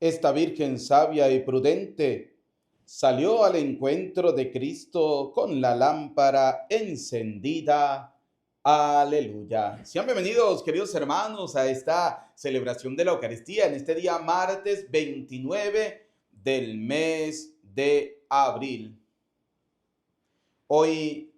Esta Virgen sabia y prudente salió al encuentro de Cristo con la lámpara encendida. Aleluya. Sean bienvenidos, queridos hermanos, a esta celebración de la Eucaristía en este día martes 29 del mes de abril. Hoy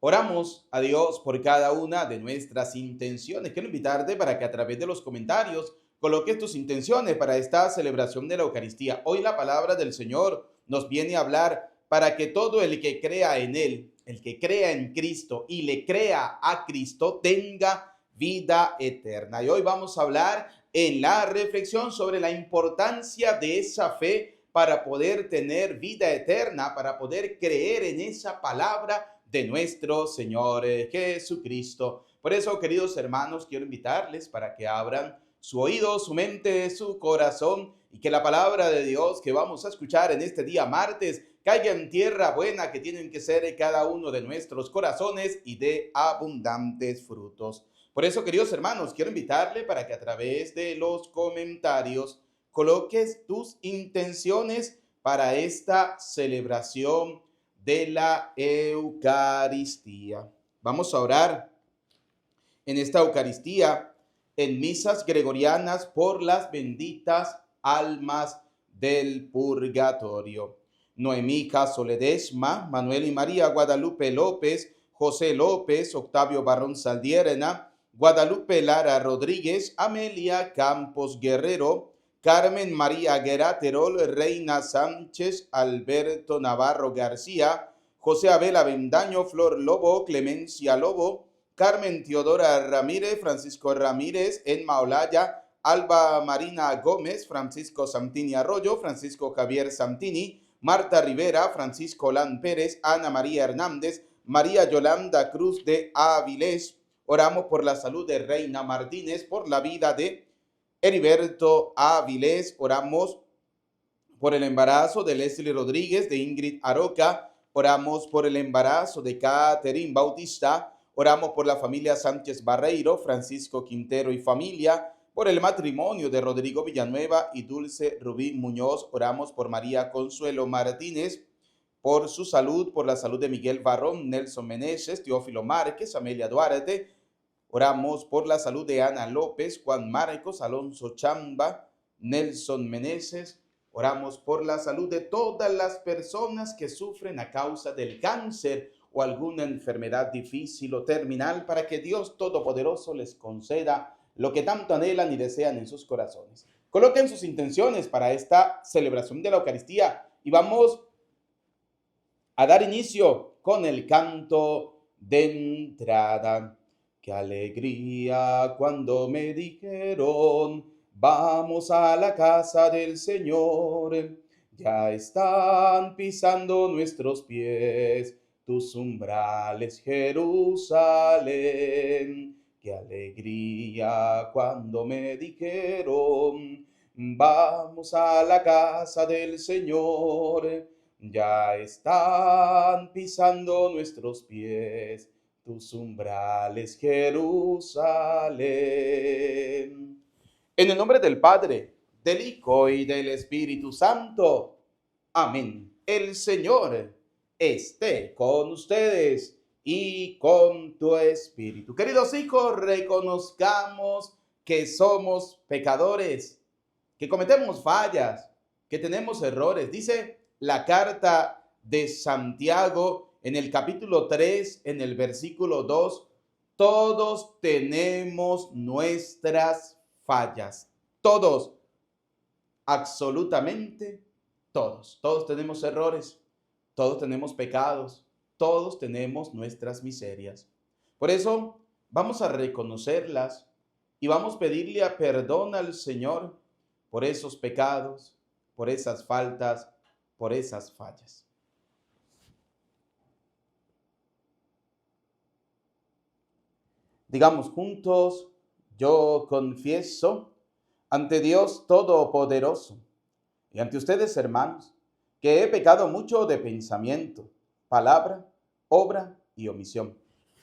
oramos a Dios por cada una de nuestras intenciones. Quiero invitarte para que a través de los comentarios coloques tus intenciones para esta celebración de la Eucaristía. Hoy la palabra del Señor nos viene a hablar para que todo el que crea en Él, el que crea en Cristo y le crea a Cristo, tenga vida eterna. Y hoy vamos a hablar en la reflexión sobre la importancia de esa fe para poder tener vida eterna, para poder creer en esa palabra de nuestro Señor Jesucristo. Por eso, queridos hermanos, quiero invitarles para que abran su oído, su mente, su corazón, y que la palabra de Dios que vamos a escuchar en este día martes caiga en tierra buena, que tienen que ser cada uno de nuestros corazones y de abundantes frutos. Por eso, queridos hermanos, quiero invitarle para que a través de los comentarios coloques tus intenciones para esta celebración de la Eucaristía. Vamos a orar en esta Eucaristía en misas gregorianas por las benditas almas del purgatorio. Noemí Caso Ledesma, Manuel y María Guadalupe López, José López, Octavio Barrón Saldierna, Guadalupe Lara Rodríguez, Amelia Campos Guerrero, Carmen María Gueraterol, Reina Sánchez, Alberto Navarro García, José Abel Avendaño, Flor Lobo, Clemencia Lobo, Carmen Teodora Ramírez, Francisco Ramírez, Enma Olaya, Alba Marina Gómez, Francisco Santini Arroyo, Francisco Javier Santini, Marta Rivera, Francisco Lan Pérez, Ana María Hernández, María Yolanda Cruz de Avilés. Oramos por la salud de Reina Martínez, por la vida de Heriberto Avilés. Oramos por el embarazo de Leslie Rodríguez, de Ingrid Aroca. Oramos por el embarazo de Catherine Bautista. Oramos por la familia Sánchez Barreiro, Francisco Quintero y familia, por el matrimonio de Rodrigo Villanueva y Dulce Rubí Muñoz. Oramos por María Consuelo Martínez, por su salud, por la salud de Miguel Barrón, Nelson Meneses, Teófilo Márquez, Amelia Duarte. Oramos por la salud de Ana López, Juan Marcos, Alonso Chamba, Nelson Meneses. Oramos por la salud de todas las personas que sufren a causa del cáncer o alguna enfermedad difícil o terminal, para que Dios Todopoderoso les conceda lo que tanto anhelan y desean en sus corazones. Coloquen sus intenciones para esta celebración de la Eucaristía y vamos a dar inicio con el canto de entrada. Qué alegría cuando me dijeron, vamos a la casa del Señor. Ya están pisando nuestros pies tus umbrales, Jerusalén. Qué alegría cuando me dijeron, vamos a la casa del Señor. Ya están pisando nuestros pies tus umbrales, Jerusalén. En el nombre del Padre, del Hijo y del Espíritu Santo. Amén. El Señor esté con ustedes y con tu espíritu. Queridos hijos, reconozcamos que somos pecadores, que cometemos fallas, que tenemos errores. Dice la carta de Santiago en el capítulo 3, en el versículo 2, todos tenemos nuestras fallas. Todos, absolutamente todos. Todos tenemos errores, todos tenemos pecados, todos tenemos nuestras miserias. Por eso vamos a reconocerlas y vamos a pedirle perdón al Señor por esos pecados, por esas faltas, por esas fallas. Digamos juntos, yo confieso ante Dios Todopoderoso y ante ustedes, hermanos, que he pecado mucho de pensamiento, palabra, obra y omisión.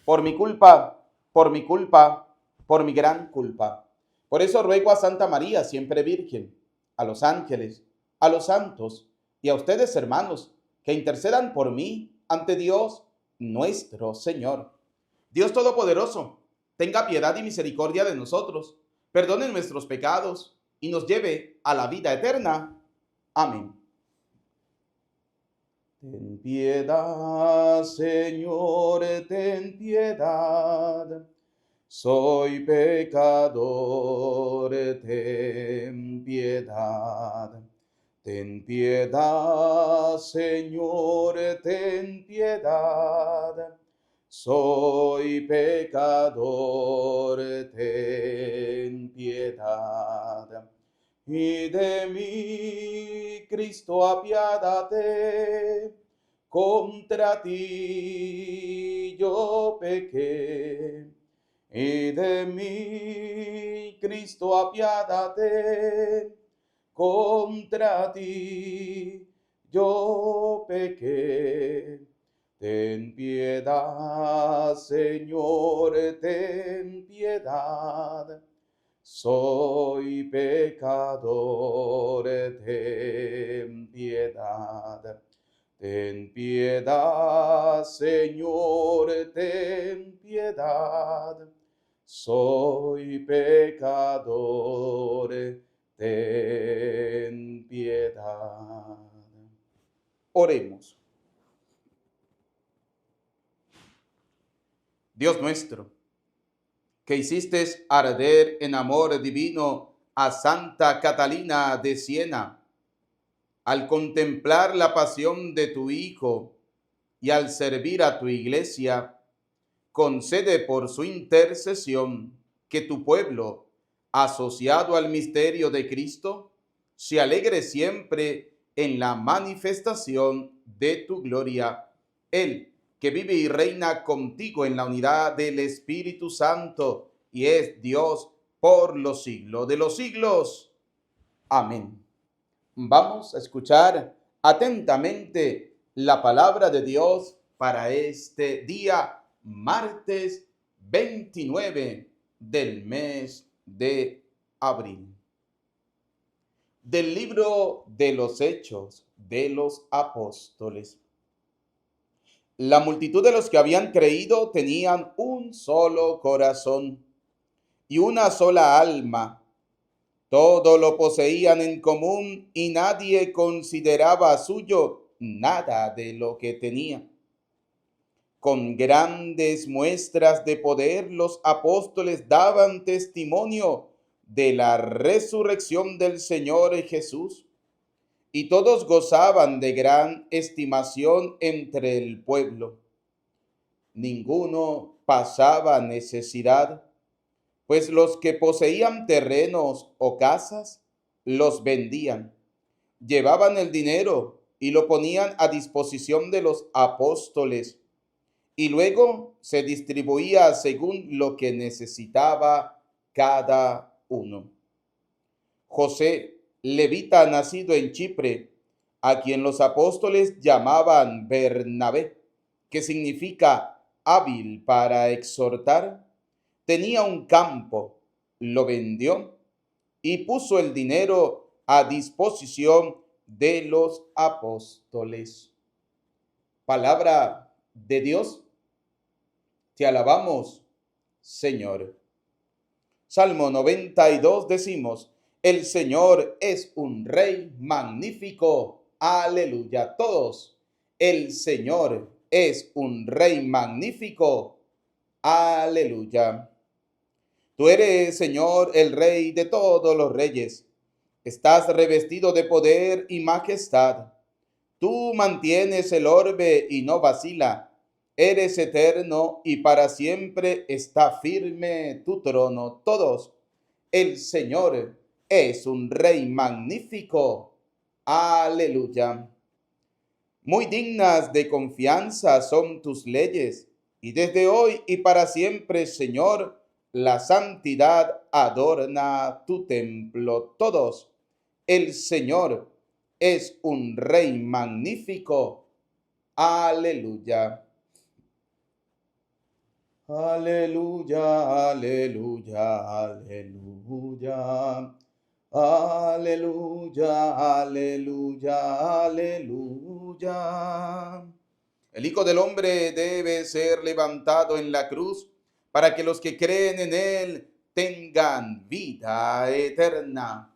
Por mi culpa, por mi culpa, por mi gran culpa. Por eso ruego a Santa María, siempre Virgen, a los ángeles, a los santos y a ustedes, hermanos, que intercedan por mí ante Dios nuestro Señor. Dios Todopoderoso, tenga piedad y misericordia de nosotros, perdone nuestros pecados y nos lleve a la vida eterna. Amén. Ten piedad, Señor, ten piedad. Soy pecador, ten piedad. Ten piedad, Señor, ten piedad. Soy pecador, ten piedad. Y de mí, Cristo, apiádate. Contra ti yo pequé. Y de mí, Cristo, apiádate. Contra ti yo pequé. Ten piedad, Señor, ten piedad. Soy pecador, ten piedad. Ten piedad, Señor, ten piedad. Soy pecador, ten piedad. Oremos. Dios nuestro, que hiciste arder en amor divino a Santa Catalina de Siena, al contemplar la pasión de tu Hijo y al servir a tu Iglesia, concede por su intercesión que tu pueblo, asociado al misterio de Cristo, se alegre siempre en la manifestación de tu gloria. Él, que vive y reina contigo en la unidad del Espíritu Santo y es Dios por los siglos de los siglos. Amén. Vamos a escuchar atentamente la palabra de Dios para este día, martes 29 del mes de abril. Del libro de los Hechos de los Apóstoles. La multitud de los que habían creído tenían un solo corazón y una sola alma. Todo lo poseían en común y nadie consideraba suyo nada de lo que tenía. Con grandes muestras de poder, los apóstoles daban testimonio de la resurrección del Señor Jesús, y todos gozaban de gran estimación entre el pueblo. Ninguno pasaba necesidad, pues los que poseían terrenos o casas los vendían, llevaban el dinero y lo ponían a disposición de los apóstoles, y luego se distribuía según lo que necesitaba cada uno. José, levita nacido en Chipre, a quien los apóstoles llamaban Bernabé, que significa hábil para exhortar, tenía un campo, lo vendió y puso el dinero a disposición de los apóstoles. Palabra de Dios. Te alabamos, Señor. Salmo 92 decimos: el Señor es un Rey magnífico. Aleluya. Todos. El Señor es un Rey magnífico. Aleluya. Tú eres, Señor, el Rey de todos los reyes. Estás revestido de poder y majestad. Tú mantienes el orbe y no vacila. Eres eterno y para siempre está firme tu trono. Todos. El Señor es un Rey magnífico. Aleluya. Muy dignas de confianza son tus leyes, y desde hoy y para siempre, Señor, la santidad adorna tu templo. Todos. El Señor es un Rey magnífico. Aleluya. Aleluya, aleluya, aleluya. Aleluya, aleluya, aleluya. El Hijo del Hombre debe ser levantado en la cruz para que los que creen en él tengan vida eterna.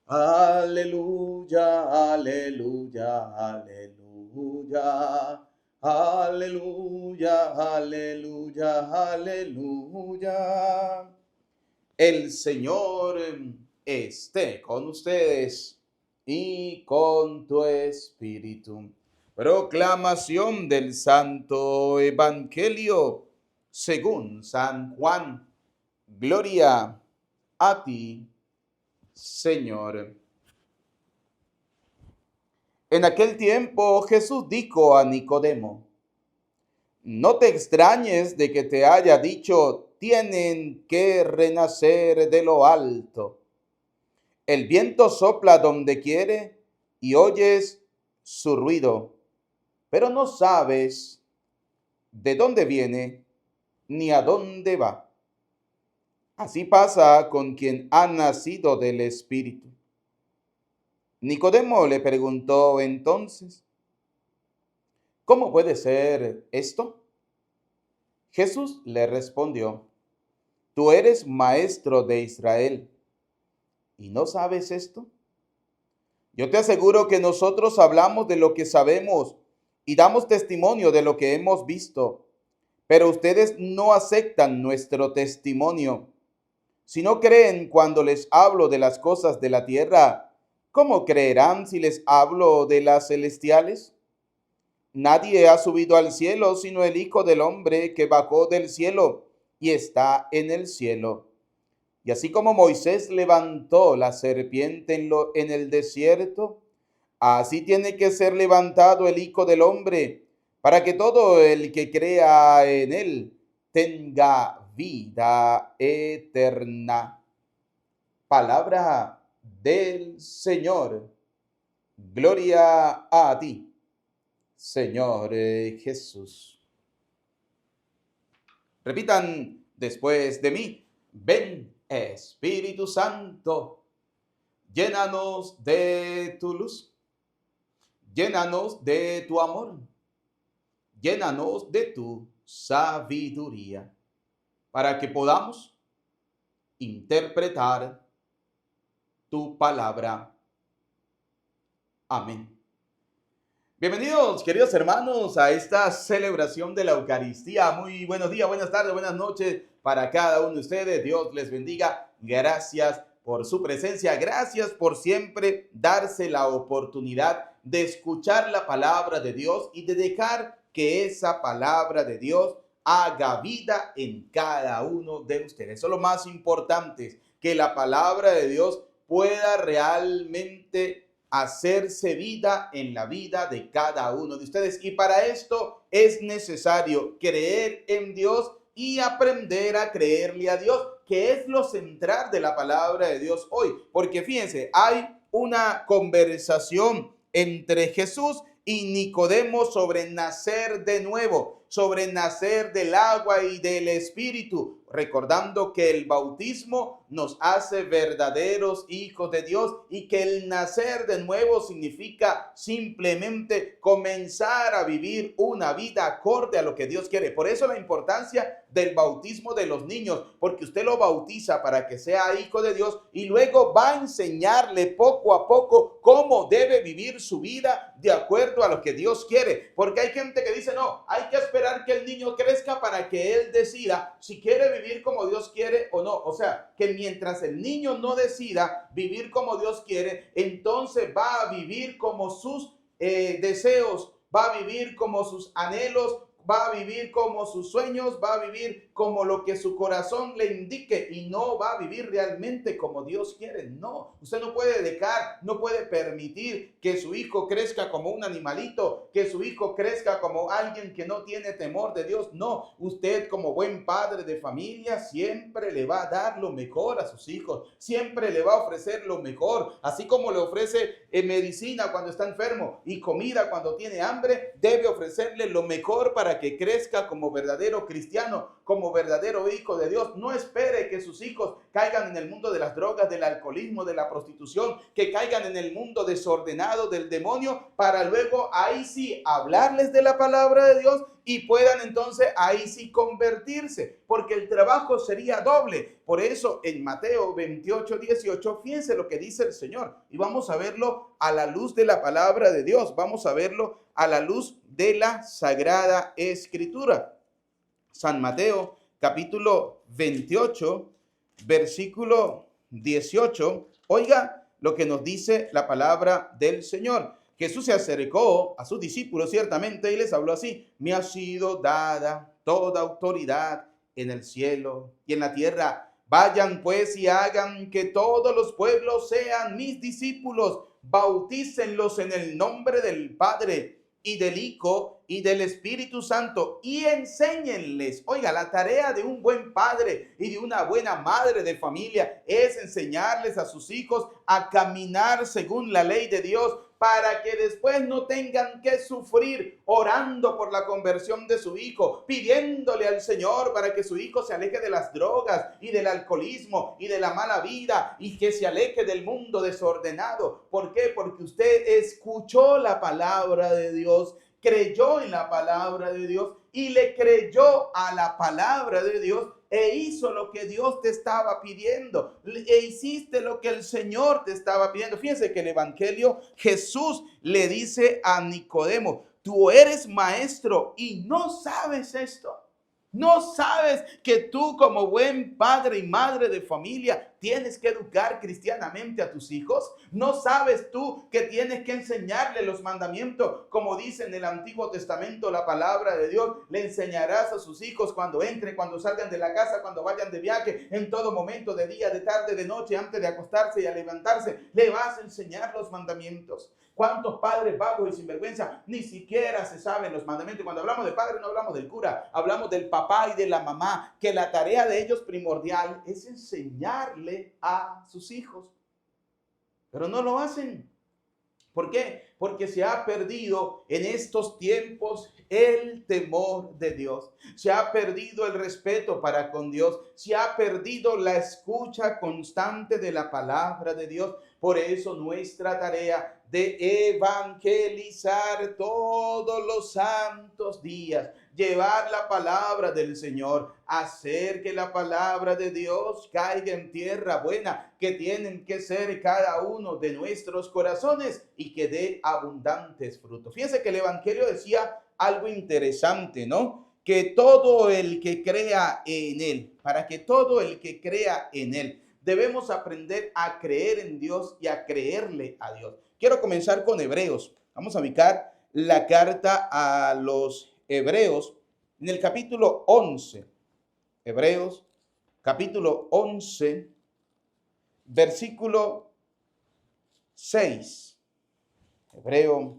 Aleluya, aleluya, aleluya. Aleluya, aleluya, aleluya. El Señor esté con ustedes y con tu espíritu. Proclamación del Santo Evangelio según San Juan. Gloria a ti, Señor. En aquel tiempo Jesús dijo a Nicodemo: no te extrañes de que te haya dicho, tienen que renacer de lo alto. El viento sopla donde quiere y oyes su ruido, pero no sabes de dónde viene ni a dónde va. Así pasa con quien ha nacido del Espíritu. Nicodemo le preguntó entonces: ¿cómo puede ser esto? Jesús le respondió: tú eres maestro de Israel ¿y no sabes esto? Yo te aseguro que nosotros hablamos de lo que sabemos y damos testimonio de lo que hemos visto, pero ustedes no aceptan nuestro testimonio. Si no creen cuando les hablo de las cosas de la tierra, ¿cómo creerán si les hablo de las celestiales? Nadie ha subido al cielo sino el Hijo del Hombre que bajó del cielo y está en el cielo. Y así como Moisés levantó la serpiente en el desierto, así tiene que ser levantado el Hijo del Hombre, para que todo el que crea en él tenga vida eterna. Palabra del Señor. Gloria a ti, Señor Jesús. Repitan después de mí: ven, Espíritu Santo, llénanos de tu luz, llénanos de tu amor, llénanos de tu sabiduría, para que podamos interpretar tu palabra. Amén. Bienvenidos, queridos hermanos, a esta celebración de la Eucaristía. Muy buenos días, buenas tardes, buenas noches para cada uno de ustedes. Dios les bendiga. Gracias por su presencia. Gracias por siempre darse la oportunidad de escuchar la palabra de Dios y de dejar que esa palabra de Dios haga vida en cada uno de ustedes. Eso es lo más importante, que la palabra de Dios pueda realmente hacerse vida en la vida de cada uno de ustedes. Y para esto es necesario creer en Dios y aprender a creerle a Dios, que es lo central de la palabra de Dios hoy. Porque fíjense, hay una conversación entre Jesús y Nicodemo sobre nacer de nuevo, sobre nacer del agua y del Espíritu, recordando que el bautismo nos hace verdaderos hijos de Dios y que el nacer de nuevo significa simplemente comenzar a vivir una vida acorde a lo que Dios quiere. Por eso la importancia del bautismo de los niños, porque usted lo bautiza para que sea hijo de Dios y luego va a enseñarle poco a poco cómo debe vivir su vida de acuerdo a lo que Dios quiere. Porque hay gente que dice, no, hay que esperar que el niño crezca para que él decida si quiere vivir como Dios quiere o no. O sea, que mientras el niño no decida vivir como Dios quiere, entonces va a vivir como sus deseos, va a vivir como sus anhelos, va a vivir como sus sueños, va a vivir como lo que su corazón le indique y no va a vivir realmente como Dios quiere. No, usted no puede dejar, no puede permitir que su hijo crezca como un animalito, que su hijo crezca como alguien que no tiene temor de Dios. No, usted como buen padre de familia siempre le va a dar lo mejor a sus hijos, siempre le va a ofrecer lo mejor, así como le ofrece medicina cuando está enfermo y comida cuando tiene hambre, debe ofrecerle lo mejor para que crezca como verdadero cristiano, como verdadero hijo de Dios. No espere que sus hijos caigan en el mundo de las drogas, del alcoholismo, de la prostitución, que caigan en el mundo desordenado del demonio, para luego ahí sí hablarles de la palabra de Dios y puedan entonces ahí sí convertirse, porque el trabajo sería doble. Por eso en Mateo 28:18, fíjense lo que dice el Señor, y vamos a verlo a la luz de la palabra de Dios, vamos a verlo a la luz de la Sagrada Escritura. San Mateo capítulo 28, versículo 18, oiga lo que nos dice la palabra del Señor. Jesús se acercó a sus discípulos ciertamente y les habló así: me ha sido dada toda autoridad en el cielo y en la tierra. Vayan pues y hagan que todos los pueblos sean mis discípulos, bautícenlos en el nombre del Padre y del Hijo y del Espíritu Santo, y enséñenles. Oiga, la tarea de un buen padre y de una buena madre de familia es enseñarles a sus hijos a caminar según la ley de Dios, para que después no tengan que sufrir orando por la conversión de su hijo, pidiéndole al Señor para que su hijo se aleje de las drogas y del alcoholismo y de la mala vida, y que se aleje del mundo desordenado. ¿Por qué? Porque usted escuchó la palabra de Dios, creyó en la palabra de Dios y le creyó a la palabra de Dios e hizo lo que Dios te estaba pidiendo, e hiciste lo que el Señor te estaba pidiendo. Fíjense que el Evangelio, Jesús le dice a Nicodemo: tú eres maestro y no sabes esto. ¿No sabes que tú, como buen padre y madre de familia, tienes que educar cristianamente a tus hijos? ¿No sabes tú que tienes que enseñarle los mandamientos? Como dice en el Antiguo Testamento la palabra de Dios: le enseñarás a sus hijos cuando entren, cuando salgan de la casa, cuando vayan de viaje, en todo momento, de día, de tarde, de noche, antes de acostarse y a levantarse. Le vas a enseñar los mandamientos. ¿Cuántos padres vagos y sinvergüenza ni siquiera se saben los mandamientos? Cuando hablamos de padre no hablamos del cura, hablamos del papá y de la mamá, que la tarea de ellos primordial es enseñarle a sus hijos. Pero no lo hacen. ¿Por qué? Porque se ha perdido en estos tiempos el temor de Dios. Se ha perdido el respeto para con Dios. Se ha perdido la escucha constante de la palabra de Dios. Por eso nuestra tarea de evangelizar todos los santos días, llevar la palabra del Señor, hacer que la palabra de Dios caiga en tierra buena, que tienen que ser cada uno de nuestros corazones y que dé abundantes frutos. Fíjense que el Evangelio decía algo interesante, ¿no? Que todo el que crea en Él, para que todo el que crea en Él, debemos aprender a creer en Dios y a creerle a Dios. Quiero comenzar con Hebreos. Vamos a ubicar la carta a los Hebreos en el capítulo 11. Hebreos, capítulo 11, versículo 6. Hebreo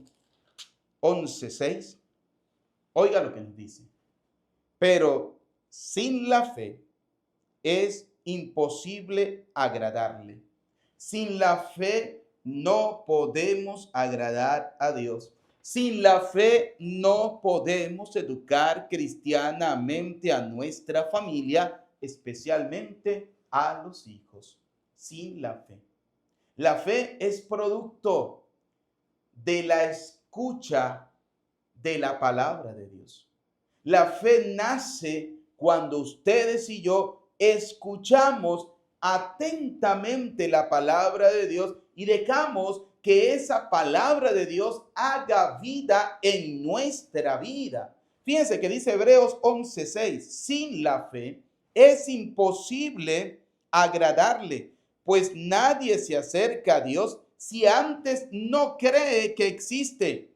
11, 6. Oiga lo que nos dice. Pero sin la fe es imposible agradarle. Sin la fe no podemos agradar a Dios. Sin la fe no podemos educar cristianamente a nuestra familia, especialmente a los hijos. Sin la fe. La fe es producto de la escucha de la palabra de Dios. La fe nace cuando ustedes y yo escuchamos atentamente la palabra de Dios y dejamos que esa palabra de Dios haga vida en nuestra vida. Fíjense que dice Hebreos 11:6, sin la fe es imposible agradarle, pues nadie se acerca a Dios si antes no cree que existe.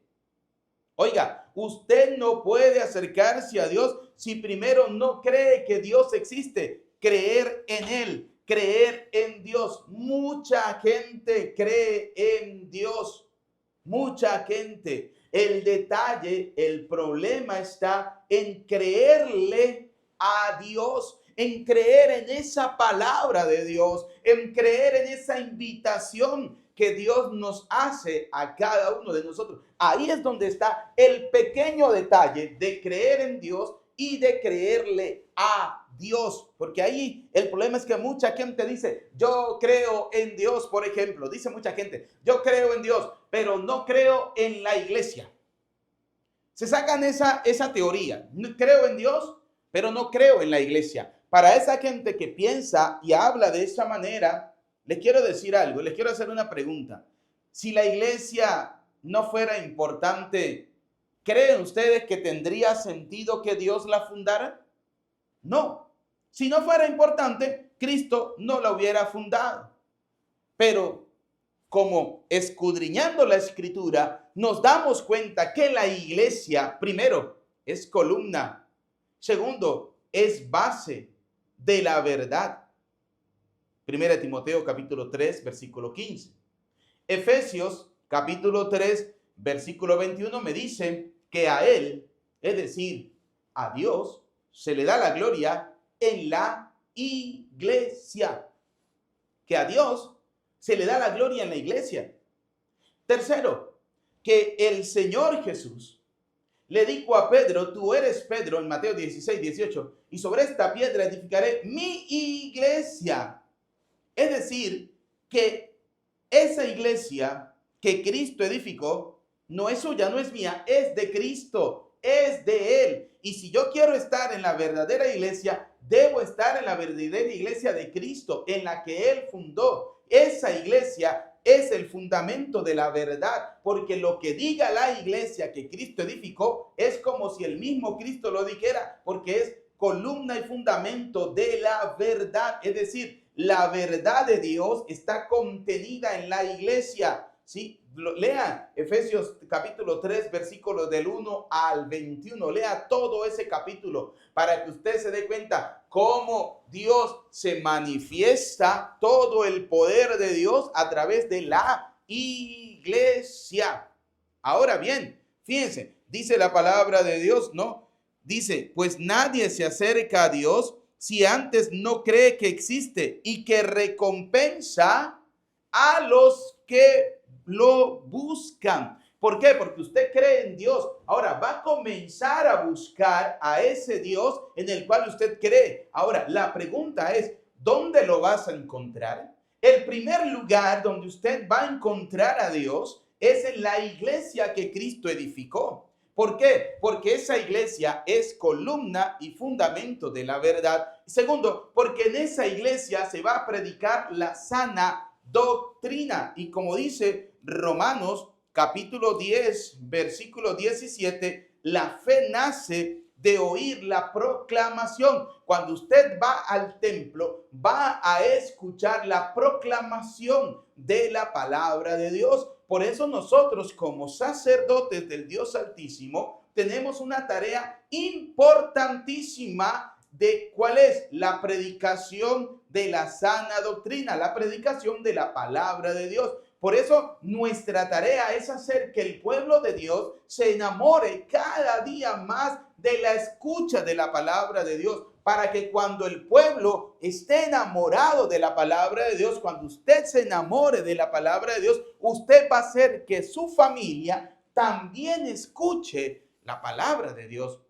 Oiga, usted no puede acercarse a Dios si primero no cree que Dios existe. Creer en Él, creer en Dios. Mucha gente cree en Dios. Mucha gente. El detalle, el problema está en creerle a Dios, en creer en esa palabra de Dios, en creer en esa invitación que Dios nos hace a cada uno de nosotros. Ahí es donde está el pequeño detalle de creer en Dios y de creerle a Dios, porque ahí el problema es que mucha gente dice, yo creo en Dios, por ejemplo, dice mucha gente, yo creo en Dios, pero no creo en la iglesia. Se sacan esa teoría, creo en Dios, pero no creo en la iglesia. Para esa gente que piensa y habla de esa manera, les quiero decir algo, les quiero hacer una pregunta. Si la iglesia no fuera importante, ¿creen ustedes que tendría sentido que Dios la fundara? No. Si no fuera importante, Cristo no la hubiera fundado. Pero como escudriñando la escritura, nos damos cuenta que la iglesia, primero, es columna. Segundo, es base de la verdad. Primera de Timoteo capítulo 3, versículo 15. Efesios capítulo 3, versículo 21 me dice que a él, es decir, a Dios, se le da la gloria en la iglesia. Que a Dios se le da la gloria en la iglesia. Tercero, que el Señor Jesús le dijo a Pedro, tú eres Pedro, en Mateo 16, 18, y sobre esta piedra edificaré mi iglesia. Es decir, que esa iglesia que Cristo edificó no es suya, no es mía, es de Cristo, es de Él. Y si yo quiero estar en la verdadera iglesia, debo estar en la verdadera iglesia de Cristo, en la que Él fundó. Esa iglesia es el fundamento de la verdad, porque lo que diga la iglesia que Cristo edificó es como si el mismo Cristo lo dijera, porque es columna y fundamento de la verdad. Es decir, la verdad de Dios está contenida en la iglesia. ¿Sí? Lea Efesios capítulo 3, versículos del 1 al 21. Lea todo ese capítulo para que usted se dé cuenta cómo Dios se manifiesta, todo el poder de Dios a través de la iglesia. Ahora bien, fíjense, dice la palabra de Dios, ¿no? Dice, pues nadie se acerca a Dios si antes no cree que existe y que recompensa a los que lo buscan. ¿Por qué? Porque usted cree en Dios. Ahora va a comenzar a buscar a ese Dios en el cual usted cree. Ahora, la pregunta es, ¿dónde lo vas a encontrar? El primer lugar donde usted va a encontrar a Dios es en la iglesia que Cristo edificó. ¿Por qué? Porque esa iglesia es columna y fundamento de la verdad. Segundo, porque en esa iglesia se va a predicar la sana doctrina. Y como dice Romanos capítulo 10, versículo 17, la fe nace de oír la proclamación. Cuando usted va al templo, va a escuchar la proclamación de la palabra de Dios. Por eso nosotros, como sacerdotes del Dios Altísimo, tenemos una tarea importantísima de cuál es la predicación de la sana doctrina, la predicación de la palabra de Dios. Por eso nuestra tarea es hacer que el pueblo de Dios se enamore cada día más de la escucha de la palabra de Dios, para que cuando el pueblo esté enamorado de la palabra de Dios, cuando usted se enamore de la palabra de Dios, usted va a hacer que su familia también escuche la palabra de Dios.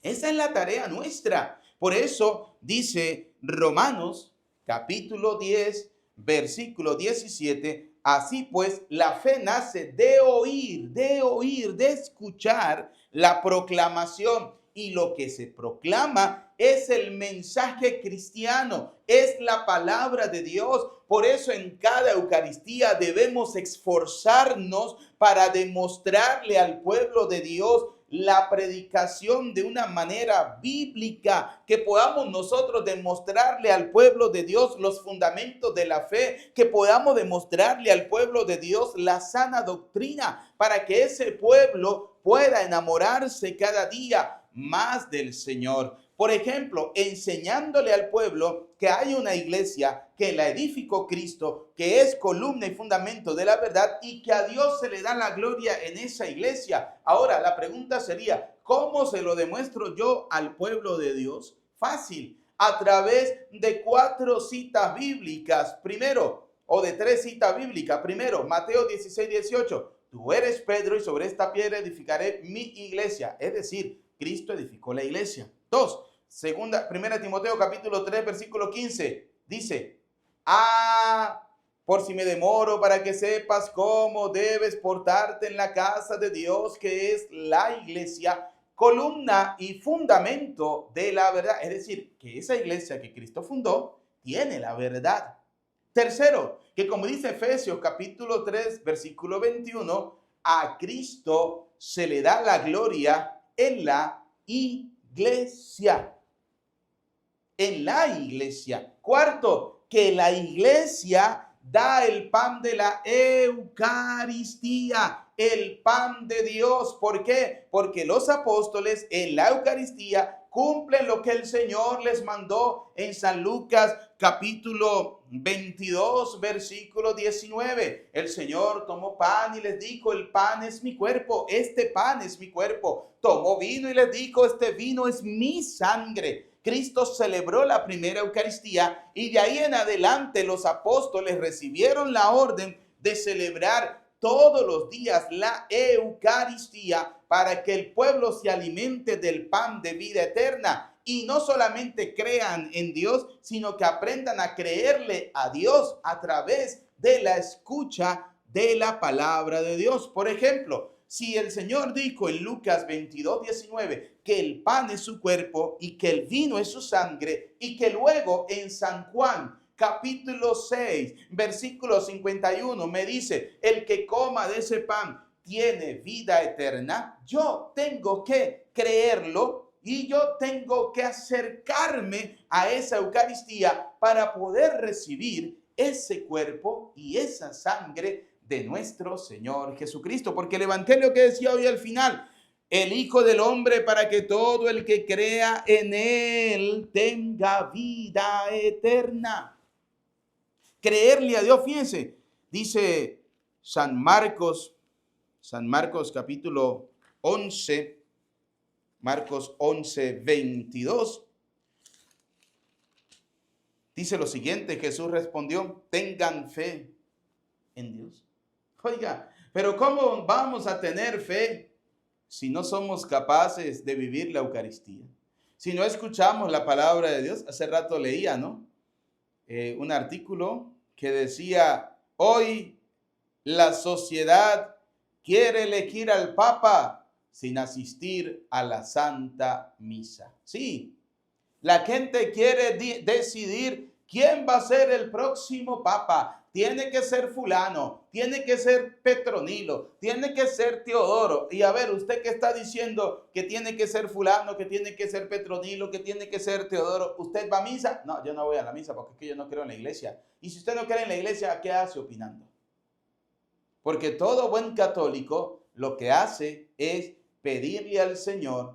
Esa es la tarea nuestra. Por eso dice Romanos capítulo 10, versículo 17, así pues la fe nace de oír, de escuchar la proclamación. Y lo que se proclama es el mensaje cristiano, es la palabra de Dios. Por eso en cada Eucaristía debemos esforzarnos para demostrarle al pueblo de Dios la predicación de una manera bíblica, que podamos nosotros demostrarle al pueblo de Dios los fundamentos de la fe, que podamos demostrarle al pueblo de Dios la sana doctrina, para que ese pueblo pueda enamorarse cada día más del Señor. Por ejemplo, enseñándole al pueblo que hay una iglesia que la edificó Cristo, que es columna y fundamento de la verdad y que a Dios se le da la gloria en esa iglesia. Ahora, la pregunta sería, ¿cómo se lo demuestro yo al pueblo de Dios? Fácil, a través de 4 citas bíblicas. Primero, o de 3 citas bíblicas. Primero, Mateo 16:18. Tú eres Pedro y sobre esta piedra edificaré mi iglesia. Es decir, Cristo edificó la iglesia. 2. Primera Timoteo capítulo 3, versículo 15. Dice, por si me demoro, para que sepas cómo debes portarte en la casa de Dios, que es la iglesia, columna y fundamento de la verdad. Es decir, que esa iglesia que Cristo fundó tiene la verdad. Tercero, que como dice Efesios capítulo 3, versículo 21, a Cristo se le da la gloria en la iglesia. En la iglesia. Cuarto, que la iglesia da el pan de la Eucaristía, el pan de Dios. ¿Por qué? Porque los apóstoles en la Eucaristía cumplen lo que el Señor les mandó en San Lucas capítulo 22, versículo 19. El Señor tomó pan y les dijo, el pan es mi cuerpo, este pan es mi cuerpo. Tomó vino y les dijo, este vino es mi sangre. Cristo celebró la primera Eucaristía y de ahí en adelante los apóstoles recibieron la orden de celebrar todos los días la Eucaristía para que el pueblo se alimente del pan de vida eterna y no solamente crean en Dios, sino que aprendan a creerle a Dios a través de la escucha de la palabra de Dios. Por ejemplo, si el Señor dijo en Lucas 22:19 que el pan es su cuerpo y que el vino es su sangre, y que luego en San Juan capítulo 6, versículo 51 me dice, el que coma de ese pan tiene vida eterna, yo tengo que creerlo y yo tengo que acercarme a esa Eucaristía para poder recibir ese cuerpo y esa sangre de nuestro Señor Jesucristo. Porque el evangelio que decía hoy al final, el Hijo del Hombre para que todo el que crea en él tenga vida eterna. Creerle a Dios, fíjense, dice San Marcos capítulo 11, Marcos 11:22. Dice lo siguiente, Jesús respondió, tengan fe en Dios. Oiga, pero ¿cómo vamos a tener fe si no somos capaces de vivir la Eucaristía? Si no escuchamos la palabra de Dios. Hace rato leía, ¿no? Un artículo que decía, hoy la sociedad quiere elegir al Papa sin asistir a la Santa Misa. Sí, la gente quiere decidir quién va a ser el próximo Papa. Tiene que ser fulano, tiene que ser Petronilo, tiene que ser Teodoro. Y a ver, usted que está diciendo que tiene que ser fulano, que tiene que ser Petronilo, que tiene que ser Teodoro, ¿usted va a misa? No, yo no voy a la misa porque es que yo no creo en la iglesia. Y si usted no cree en la iglesia, ¿qué hace opinando? Porque todo buen católico lo que hace es pedirle al Señor,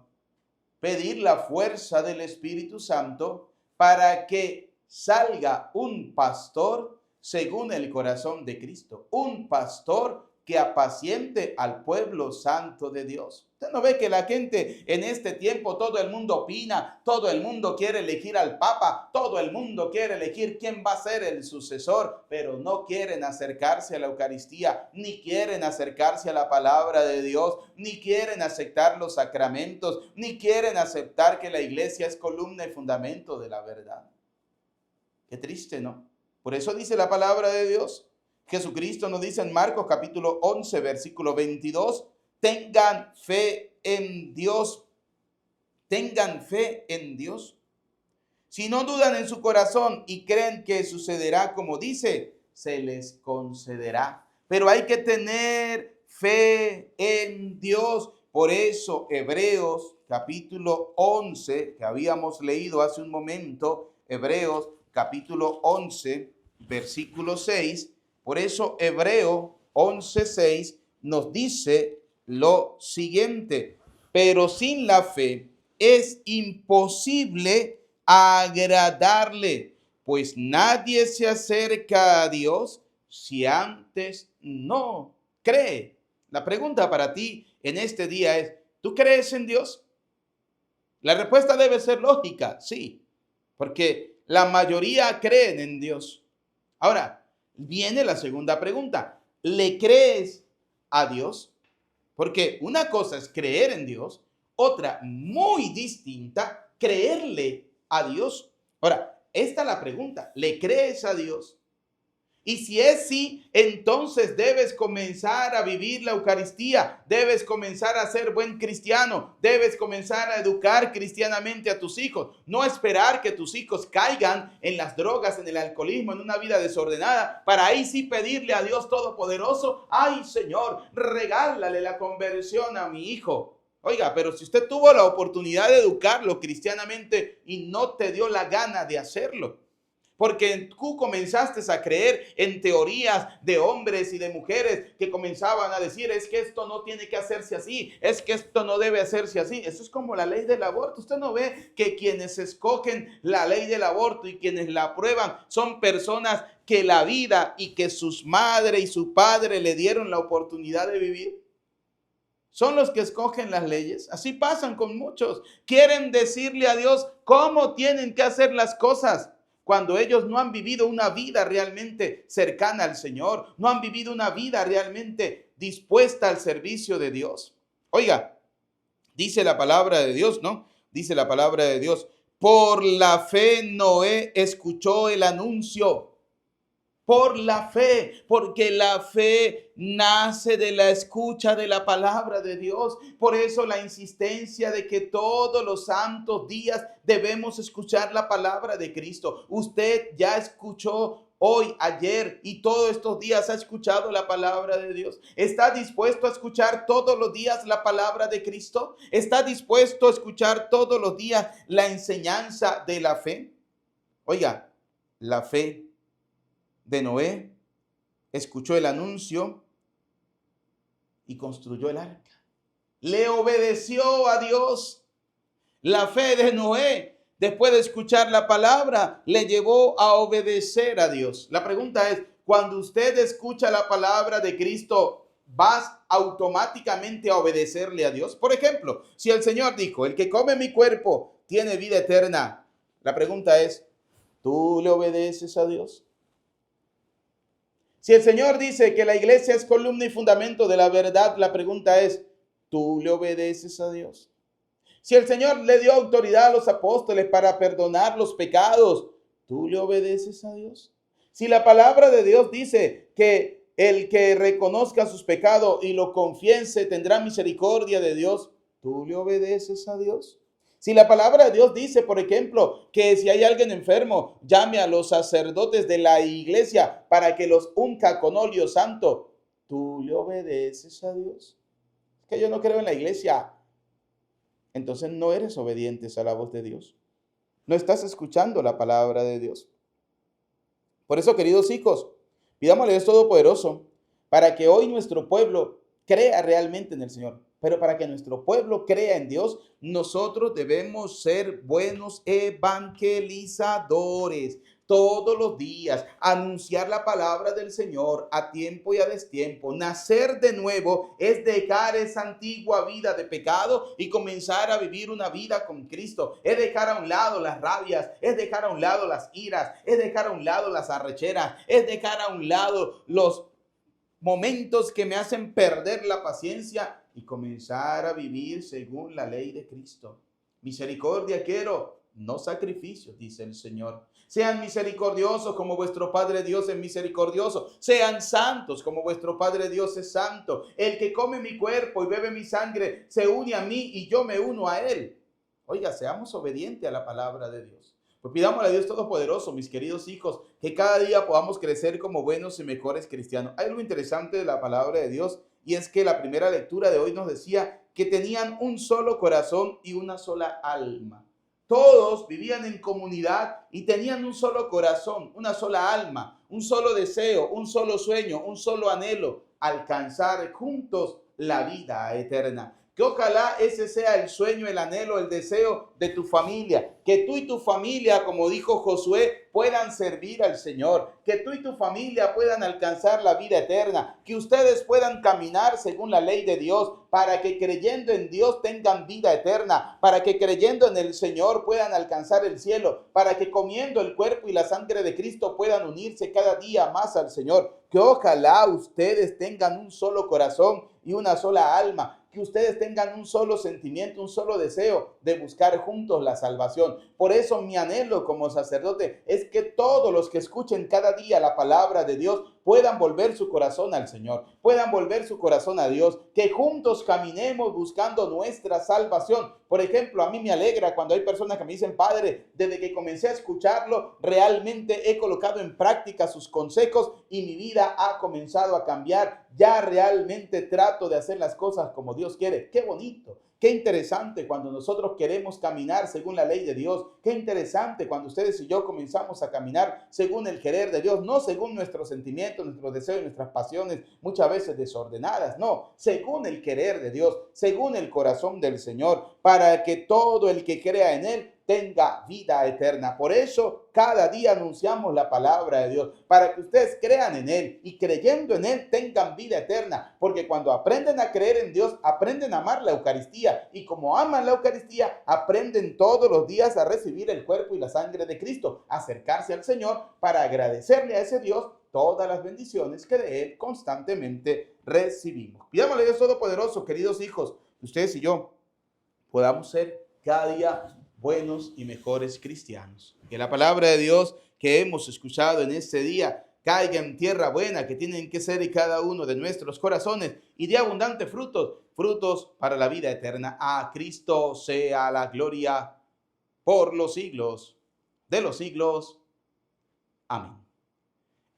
pedir la fuerza del Espíritu Santo para que salga un pastor según el corazón de Cristo, un pastor que apaciente al pueblo santo de Dios. Usted no ve que la gente en este tiempo, todo el mundo opina, todo el mundo quiere elegir al Papa, todo el mundo quiere elegir quién va a ser el sucesor, pero no quieren acercarse a la Eucaristía, ni quieren acercarse a la palabra de Dios, ni quieren aceptar los sacramentos, ni quieren aceptar que la iglesia es columna y fundamento de la verdad. Qué triste, ¿no? Por eso dice la palabra de Dios. Jesucristo nos dice en Marcos capítulo 11, versículo 22, tengan fe en Dios. Tengan fe en Dios. Si no dudan en su corazón y creen que sucederá como dice, se les concederá. Pero hay que tener fe en Dios. Por eso Hebreos capítulo 11, que habíamos leído hace un momento, Hebreos capítulo 11, versículo 6, por eso Hebreo 11:6 nos dice lo siguiente, pero sin la fe es imposible agradarle, pues nadie se acerca a Dios si antes no cree. La pregunta para ti en este día es, ¿tú crees en Dios? La respuesta debe ser lógica, sí, porque la mayoría creen en Dios. Ahora, viene la segunda pregunta. ¿Le crees a Dios? Porque una cosa es creer en Dios, otra muy distinta, creerle a Dios. Ahora, esta es la pregunta. ¿Le crees a Dios? Y si es sí, entonces debes comenzar a vivir la Eucaristía, debes comenzar a ser buen cristiano, debes comenzar a educar cristianamente a tus hijos, no esperar que tus hijos caigan en las drogas, en el alcoholismo, en una vida desordenada, para ahí sí pedirle a Dios Todopoderoso, ay Señor, regálale la conversión a mi hijo. Oiga, pero si usted tuvo la oportunidad de educarlo cristianamente y no te dio la gana de hacerlo, porque tú comenzaste a creer en teorías de hombres y de mujeres que comenzaban a decir, es que esto no tiene que hacerse así, es que esto no debe hacerse así. Eso es como la ley del aborto. Usted no ve que quienes escogen la ley del aborto y quienes la aprueban son personas que la vida y que sus madres y su padre le dieron la oportunidad de vivir. Son los que escogen las leyes. Así pasan con muchos. Quieren decirle a Dios cómo tienen que hacer las cosas, cuando ellos no han vivido una vida realmente cercana al Señor, no han vivido una vida realmente dispuesta al servicio de Dios. Oiga, dice la palabra de Dios, ¿no? Dice la palabra de Dios, por la fe Noé escuchó el anuncio. Por la fe, porque la fe nace de la escucha de la palabra de Dios. Por eso la insistencia de que todos los santos días debemos escuchar la palabra de Cristo. Usted ya escuchó hoy, ayer y todos estos días ha escuchado la palabra de Dios. ¿Está dispuesto a escuchar todos los días la palabra de Cristo? ¿Está dispuesto a escuchar todos los días la enseñanza de la fe? Oiga, la fe de Noé escuchó el anuncio y construyó el arca. Le obedeció a Dios. La fe de Noé, después de escuchar la palabra, le llevó a obedecer a Dios. La pregunta es, cuando usted escucha la palabra de Cristo, ¿vas automáticamente a obedecerle a Dios? Por ejemplo, si el Señor dijo, el que come mi cuerpo tiene vida eterna, la pregunta es, ¿tú le obedeces a Dios? Si el Señor dice que la iglesia es columna y fundamento de la verdad, la pregunta es, ¿tú le obedeces a Dios? Si el Señor le dio autoridad a los apóstoles para perdonar los pecados, ¿tú le obedeces a Dios? Si la palabra de Dios dice que el que reconozca sus pecados y lo confiese tendrá misericordia de Dios, ¿tú le obedeces a Dios? Si la palabra de Dios dice, por ejemplo, que si hay alguien enfermo, llame a los sacerdotes de la iglesia para que los unja con óleo santo, ¿tú le obedeces a Dios? Es que yo no creo en la iglesia. Entonces no eres obediente a la voz de Dios. No estás escuchando la palabra de Dios. Por eso, queridos hijos, pidámosle a Dios Todopoderoso para que hoy nuestro pueblo crea realmente en el Señor. Pero para que nuestro pueblo crea en Dios, nosotros debemos ser buenos evangelizadores. Todos los días, anunciar la palabra del Señor a tiempo y a destiempo. Nacer de nuevo es dejar esa antigua vida de pecado y comenzar a vivir una vida con Cristo. Es dejar a un lado las rabias, es dejar a un lado las iras, es dejar a un lado las arrecheras, es dejar a un lado los momentos que me hacen perder la paciencia y comenzar a vivir según la ley de Cristo. Misericordia quiero, no sacrificios, dice el Señor. Sean misericordiosos como vuestro Padre Dios es misericordioso. Sean santos como vuestro Padre Dios es santo. El que come mi cuerpo y bebe mi sangre se une a mí y yo me uno a él. Oiga, seamos obedientes a la palabra de Dios. Pues pidámosle a Dios Todopoderoso, mis queridos hijos, que cada día podamos crecer como buenos y mejores cristianos. Hay algo interesante de la palabra de Dios y es que la primera lectura de hoy nos decía que tenían un solo corazón y una sola alma. Todos vivían en comunidad y tenían un solo corazón, una sola alma, un solo deseo, un solo sueño, un solo anhelo, alcanzar juntos la vida eterna. Que ojalá ese sea el sueño, el anhelo, el deseo de tu familia. Que tú y tu familia, como dijo Josué, puedan servir al Señor. Que tú y tu familia puedan alcanzar la vida eterna. Que ustedes puedan caminar según la ley de Dios, para que creyendo en Dios tengan vida eterna. Para que creyendo en el Señor puedan alcanzar el cielo. Para que comiendo el cuerpo y la sangre de Cristo puedan unirse cada día más al Señor. Que ojalá ustedes tengan un solo corazón y una sola alma, que ustedes tengan un solo sentimiento, un solo deseo de buscar juntos la salvación. Por eso mi anhelo como sacerdote es que todos los que escuchen cada día la palabra de Dios puedan volver su corazón al Señor, puedan volver su corazón a Dios, que juntos caminemos buscando nuestra salvación. Por ejemplo, a mí me alegra cuando hay personas que me dicen: Padre, desde que comencé a escucharlo, realmente he colocado en práctica sus consejos y mi vida ha comenzado a cambiar. Ya realmente trato de hacer las cosas como Dios quiere. Qué bonito. Qué interesante cuando nosotros queremos caminar según la ley de Dios. Qué interesante cuando ustedes y yo comenzamos a caminar según el querer de Dios, no según nuestros sentimientos, nuestros deseos y nuestras pasiones, muchas veces desordenadas, no, según el querer de Dios, según el corazón del Señor, para que todo el que crea en Él tenga vida eterna. Por eso cada día anunciamos la palabra de Dios, para que ustedes crean en Él y creyendo en Él tengan vida eterna, porque cuando aprenden a creer en Dios, aprenden a amar la Eucaristía, y como aman la Eucaristía, aprenden todos los días a recibir el cuerpo y la sangre de Cristo, acercarse al Señor para agradecerle a ese Dios todas las bendiciones que de Él constantemente recibimos. Pidámosle a Dios Todopoderoso, queridos hijos, que ustedes y yo podamos ser cada día buenos y mejores cristianos. Que la palabra de Dios que hemos escuchado en este día caiga en tierra buena, que tienen que ser en cada uno de nuestros corazones y de abundantes frutos, frutos para la vida eterna. A Cristo sea la gloria por los siglos de los siglos. Amén.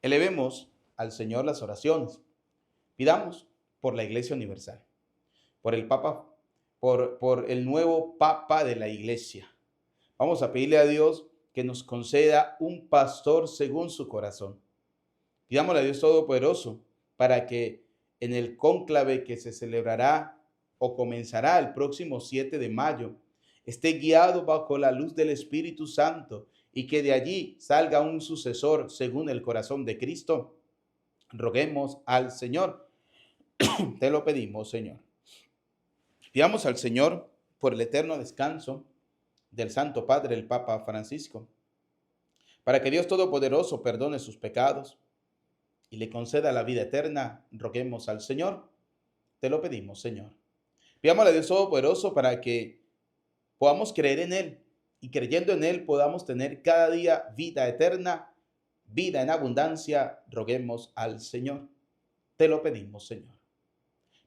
Elevemos al Señor las oraciones. Pidamos por la Iglesia Universal, por el Papa, por el nuevo Papa de la Iglesia. Vamos a pedirle a Dios que nos conceda un pastor según su corazón. Pidámosle a Dios Todopoderoso para que en el cónclave que se celebrará o comenzará el próximo 7 de mayo, esté guiado bajo la luz del Espíritu Santo y que de allí salga un sucesor según el corazón de Cristo. Roguemos al Señor. Te lo pedimos, Señor. Pidamos al Señor por el eterno descanso del Santo Padre, el Papa Francisco, para que Dios Todopoderoso perdone sus pecados y le conceda la vida eterna. Roguemos al Señor. Te lo pedimos, Señor. Pidámosle a Dios Todopoderoso para que podamos creer en Él y creyendo en Él podamos tener cada día vida eterna, vida en abundancia. Roguemos al Señor. Te lo pedimos, Señor.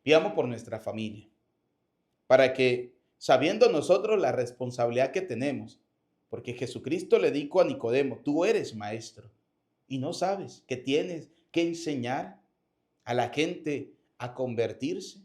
Pidamos por nuestra familia, para que, sabiendo nosotros la responsabilidad que tenemos, porque Jesucristo le dijo a Nicodemo: tú eres maestro y no sabes que tienes que enseñar a la gente a convertirse.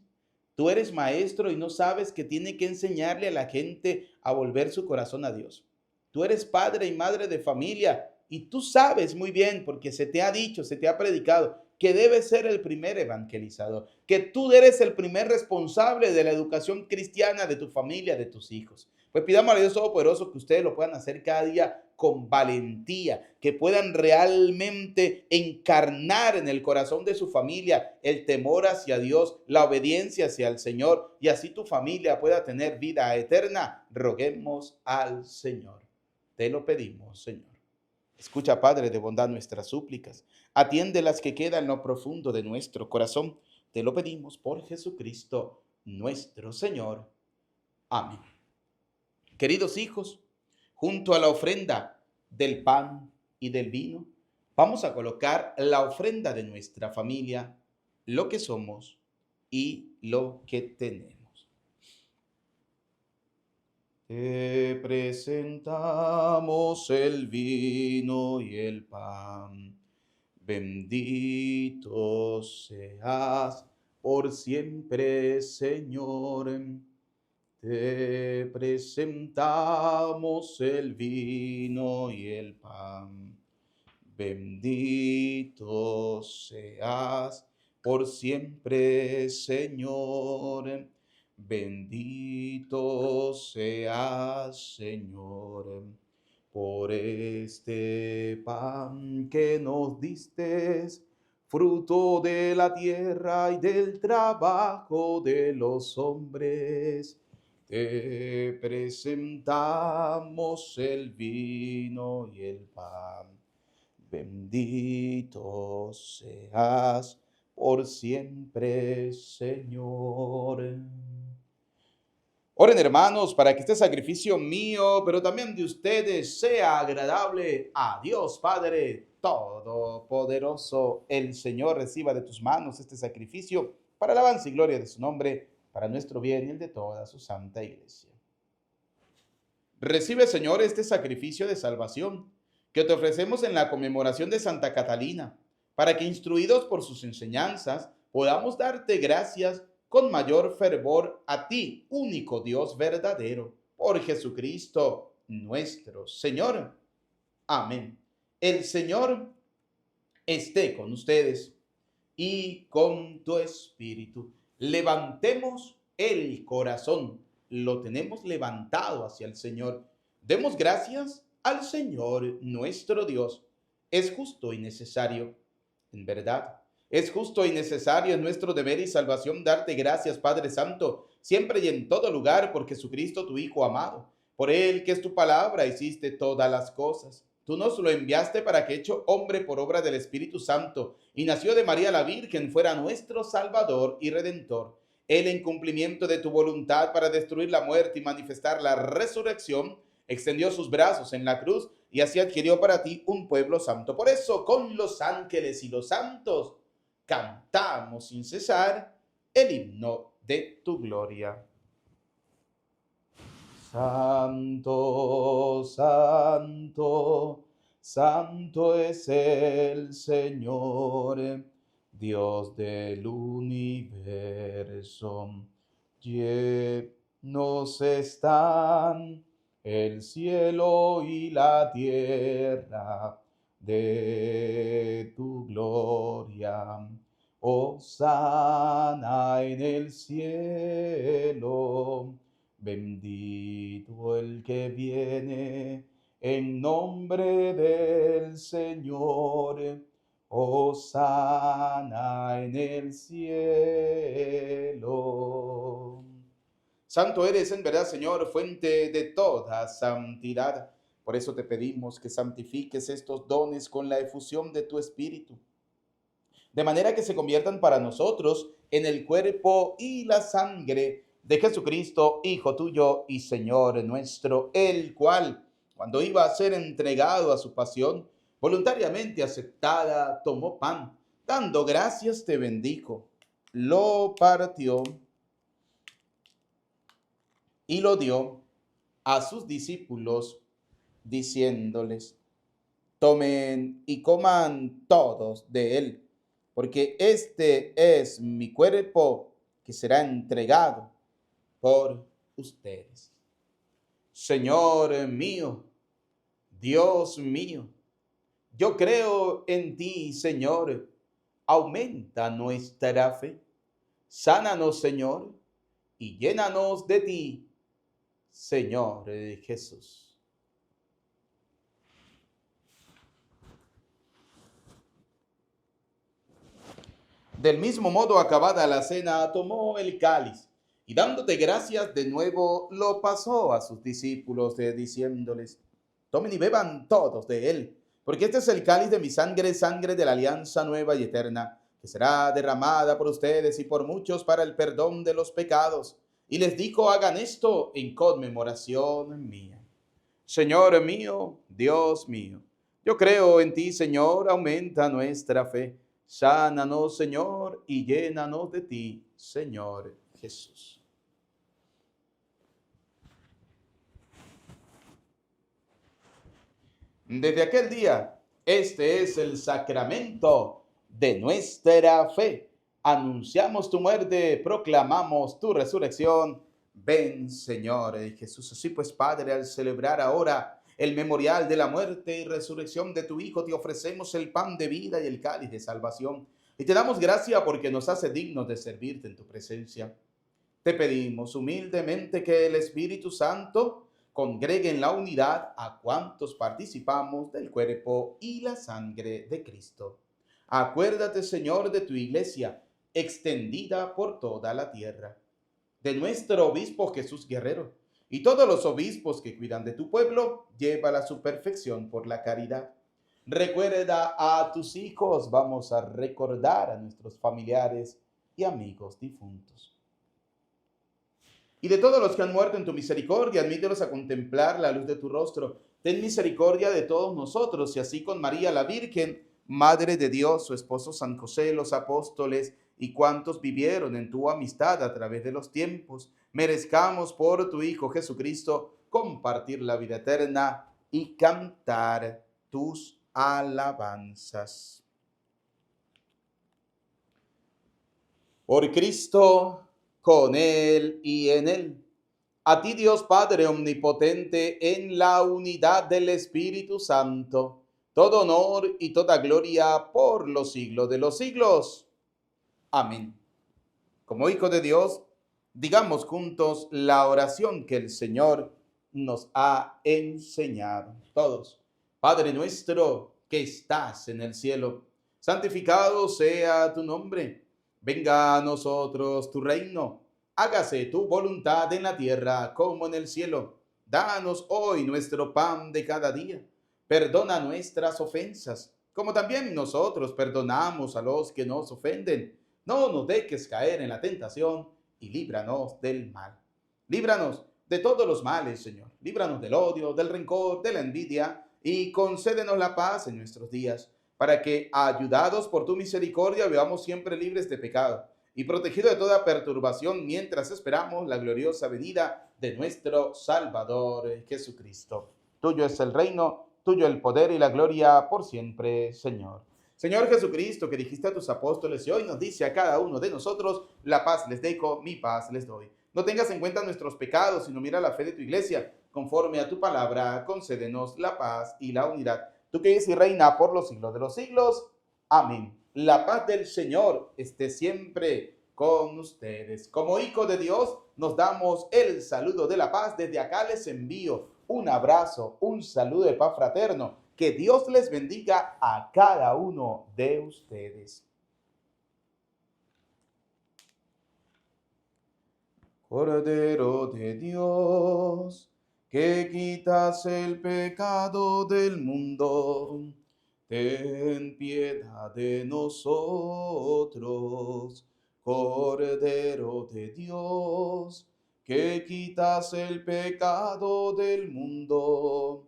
Tú eres maestro y no sabes que tiene que enseñarle a la gente a volver su corazón a Dios. Tú eres padre y madre de familia y tú sabes muy bien, porque se te ha dicho, se te ha predicado, que debes ser el primer evangelizador, que tú eres el primer responsable de la educación cristiana de tu familia, de tus hijos. Pues pidamos a Dios Todopoderoso que ustedes lo puedan hacer cada día con valentía, que puedan realmente encarnar en el corazón de su familia el temor hacia Dios, la obediencia hacia el Señor, y así tu familia pueda tener vida eterna. Roguemos al Señor. Te lo pedimos, Señor. Escucha, Padre de bondad, nuestras súplicas. Atiende las que quedan en lo profundo de nuestro corazón. Te lo pedimos por Jesucristo, nuestro Señor. Amén. Queridos hijos, junto a la ofrenda del pan y del vino, vamos a colocar la ofrenda de nuestra familia, lo que somos y lo que tenemos. Te presentamos el vino y el pan. Bendito seas por siempre, Señor. Te presentamos el vino y el pan. Bendito seas por siempre, Señor. Bendito seas, Señor, por este pan que nos diste, fruto de la tierra y del trabajo de los hombres. Te presentamos el vino y el pan. Bendito seas por siempre, Señor. Oren, hermanos, para que este sacrificio mío, pero también de ustedes, sea agradable a Dios Padre Todopoderoso. El Señor reciba de tus manos este sacrificio para alabanza y gloria de su nombre, para nuestro bien y el de toda su santa iglesia. Recibe, Señor, este sacrificio de salvación que te ofrecemos en la conmemoración de Santa Catalina, para que, instruidos por sus enseñanzas, podamos darte gracias con mayor fervor a ti, único Dios verdadero, por Jesucristo nuestro Señor. Amén. El Señor esté con ustedes y con tu espíritu. Levantemos el corazón. Lo tenemos levantado hacia el Señor. Demos gracias al Señor nuestro Dios. Es justo y necesario. En verdad, es justo y necesario, en nuestro deber y salvación, darte gracias, Padre Santo, siempre y en todo lugar, por Jesucristo, tu Hijo amado. Por Él, que es tu palabra, hiciste todas las cosas. Tú nos lo enviaste para que, hecho hombre por obra del Espíritu Santo, y nació de María la Virgen, fuera nuestro Salvador y Redentor. Él, en cumplimiento de tu voluntad para destruir la muerte y manifestar la resurrección, extendió sus brazos en la cruz y así adquirió para ti un pueblo santo. Por eso, con los ángeles y los santos, cantamos sin cesar el himno de tu gloria. Santo, santo, santo es el Señor, Dios del universo. Llenos están el cielo y la tierra de tu gloria. Hosana en el cielo. Bendito el que viene en nombre del Señor. Hosana en el cielo. Santo eres en verdad, Señor, fuente de toda santidad. Por eso te pedimos que santifiques estos dones con la efusión de tu Espíritu, de manera que se conviertan para nosotros en el cuerpo y la sangre de Jesucristo, Hijo tuyo y Señor nuestro, el cual, cuando iba a ser entregado a su pasión, voluntariamente aceptada, tomó pan, dando gracias te bendijo, lo partió y lo dio a sus discípulos, diciéndoles: tomen y coman todos de él, porque este es mi cuerpo que será entregado por ustedes. Señor mío, Dios mío, yo creo en ti, Señor. Aumenta nuestra fe. Sánanos, Señor, y llénanos de ti, Señor Jesús. Del mismo modo, acabada la cena, tomó el cáliz y dándote gracias de nuevo, lo pasó a sus discípulos, diciéndoles: tomen y beban todos de él, porque este es el cáliz de mi sangre, sangre de la alianza nueva y eterna, que será derramada por ustedes y por muchos para el perdón de los pecados. Y les dijo: hagan esto en conmemoración mía. Señor mío, Dios mío, yo creo en ti, Señor, aumenta nuestra fe. Sánanos, Señor, y llénanos de ti, Señor Jesús. Desde aquel día, este es el sacramento de nuestra fe. Anunciamos tu muerte, proclamamos tu resurrección. Ven, Señor Jesús. Así pues, Padre, al celebrar ahora el memorial de la muerte y resurrección de tu Hijo, te ofrecemos el pan de vida y el cáliz de salvación. Y te damos gracias porque nos hace dignos de servirte en tu presencia. Te pedimos humildemente que el Espíritu Santo congregue en la unidad a cuantos participamos del cuerpo y la sangre de Cristo. Acuérdate, Señor, de tu iglesia, extendida por toda la tierra, de nuestro obispo Jesús Guerrero, y todos los obispos que cuidan de tu pueblo, llévala a su perfección por la caridad. Recuerda a tus hijos, vamos a recordar a nuestros familiares y amigos difuntos. Y de todos los que han muerto en tu misericordia, admítelos a contemplar la luz de tu rostro. Ten misericordia de todos nosotros, y así con María la Virgen, Madre de Dios, su esposo San José, los apóstoles y cuantos vivieron en tu amistad a través de los tiempos, merezcamos por tu Hijo Jesucristo compartir la vida eterna y cantar tus alabanzas. Por Cristo, con Él y en Él. A ti, Dios Padre omnipotente, en la unidad del Espíritu Santo, todo honor y toda gloria por los siglos de los siglos. Amén. Como hijo de Dios, digamos juntos la oración que el Señor nos ha enseñado. Todos. Padre nuestro que estás en el cielo, santificado sea tu nombre. Venga a nosotros tu reino. Hágase tu voluntad en la tierra como en el cielo. Danos hoy nuestro pan de cada día. Perdona nuestras ofensas, como también nosotros perdonamos a los que nos ofenden. No nos dejes caer en la tentación y líbranos del mal. Líbranos de todos los males, Señor. Líbranos del odio, del rencor, de la envidia y concédenos la paz en nuestros días, para que, ayudados por tu misericordia, vivamos siempre libres de pecado y protegidos de toda perturbación mientras esperamos la gloriosa venida de nuestro Salvador Jesucristo. Tuyo es el reino, tuyo el poder y la gloria por siempre, Señor. Señor Jesucristo, que dijiste a tus apóstoles y hoy nos dice a cada uno de nosotros, la paz les dejo, mi paz les doy. No tengas en cuenta nuestros pecados, sino mira la fe de tu iglesia. Conforme a tu palabra, concédenos la paz y la unidad. Tú que eres y reina por los siglos de los siglos. Amén. La paz del Señor esté siempre con ustedes. Como hijos de Dios, nos damos el saludo de la paz. Desde acá les envío un abrazo, un saludo de paz fraterno. Que Dios les bendiga a cada uno de ustedes. Cordero de Dios, que quitas el pecado del mundo, ten piedad de nosotros. Cordero de Dios, que quitas el pecado del mundo,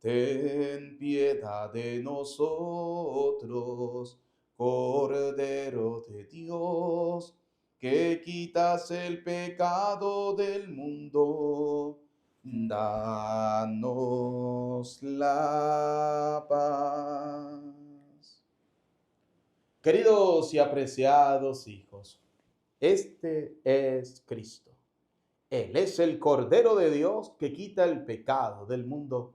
ten piedad de nosotros. Cordero de Dios, que quitas el pecado del mundo, danos la paz. Queridos y apreciados hijos, este es Cristo. Él es el Cordero de Dios que quita el pecado del mundo.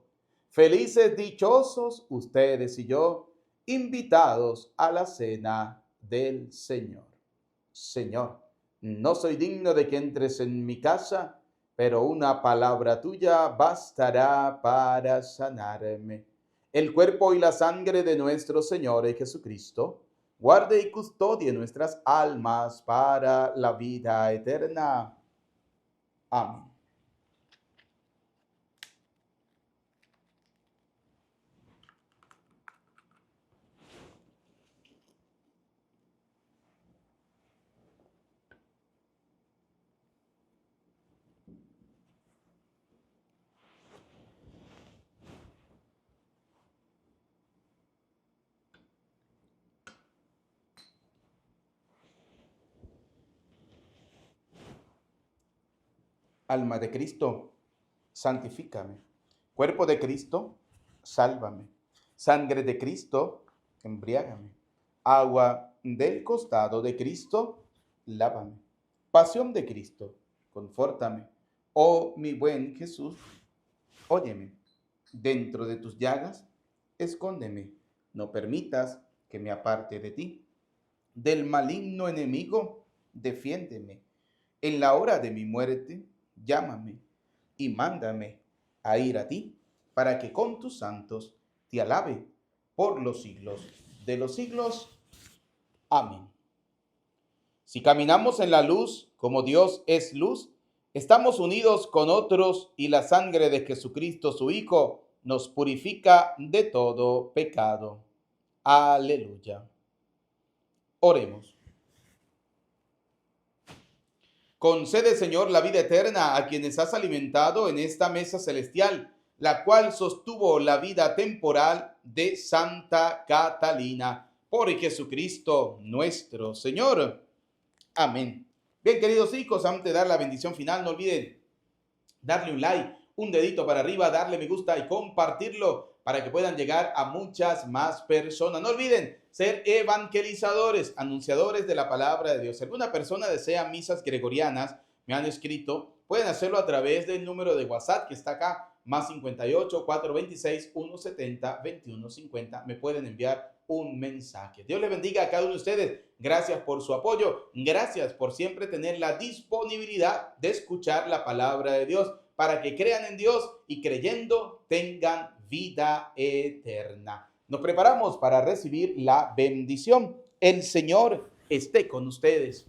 Felices, dichosos ustedes y yo, invitados a la cena del Señor. Señor, no soy digno de que entres en mi casa, pero una palabra tuya bastará para sanarme. El cuerpo y la sangre de nuestro Señor Jesucristo guarde y custodie nuestras almas para la vida eterna. Amén. Alma de Cristo, santifícame. Cuerpo de Cristo, sálvame. Sangre de Cristo, embriágame. Agua del costado de Cristo, lávame. Pasión de Cristo, confórtame. Oh mi buen Jesús, óyeme. Dentro de tus llagas, escóndeme. No permitas que me aparte de ti. Del maligno enemigo, defiéndeme. En la hora de mi muerte, llámame y mándame a ir a ti, para que con tus santos te alabe por los siglos de los siglos. Amén. Si caminamos en la luz, como Dios es luz, estamos unidos con otros y la sangre de Jesucristo, su Hijo, nos purifica de todo pecado. Aleluya. Oremos. Concede, Señor, la vida eterna a quienes has alimentado en esta mesa celestial, la cual sostuvo la vida temporal de Santa Catalina. Por Jesucristo nuestro Señor. Amén. Bien, queridos hijos, antes de dar la bendición final, no olviden darle un like, un dedito para arriba, darle me gusta y compartirlo para que puedan llegar a muchas más personas. No olviden ser evangelizadores, anunciadores de la palabra de Dios. Si alguna persona desea misas gregorianas, me han escrito, pueden hacerlo a través del número de WhatsApp que está acá, más 58 426 170 2150. Me pueden enviar un mensaje. Dios les bendiga a cada uno de ustedes. Gracias por su apoyo. Gracias por siempre tener la disponibilidad de escuchar la palabra de Dios para que crean en Dios y creyendo tengan vida eterna. Nos preparamos para recibir la bendición. El Señor esté con ustedes.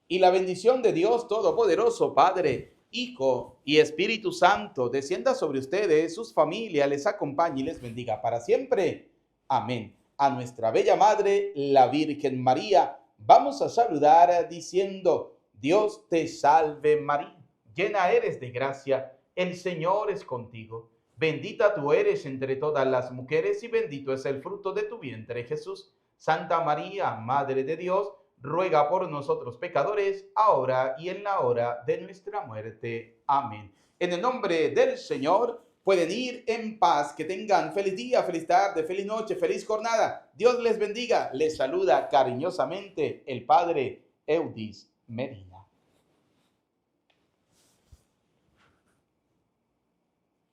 Y la bendición de Dios Todopoderoso, Padre, Hijo y Espíritu Santo, descienda sobre ustedes, sus familias, les acompañe y les bendiga para siempre. Amén. A nuestra bella Madre, la Virgen María, vamos a saludar diciendo: Dios te salve María, llena eres de gracia, el Señor es contigo. Bendita tú eres entre todas las mujeres y bendito es el fruto de tu vientre, Jesús. Santa María, Madre de Dios, ruega por nosotros pecadores, ahora y en la hora de nuestra muerte. Amén. En el nombre del Señor, pueden ir en paz. Que tengan feliz día, feliz tarde, feliz noche, feliz jornada. Dios les bendiga. Les saluda cariñosamente el Padre Eudis Medina.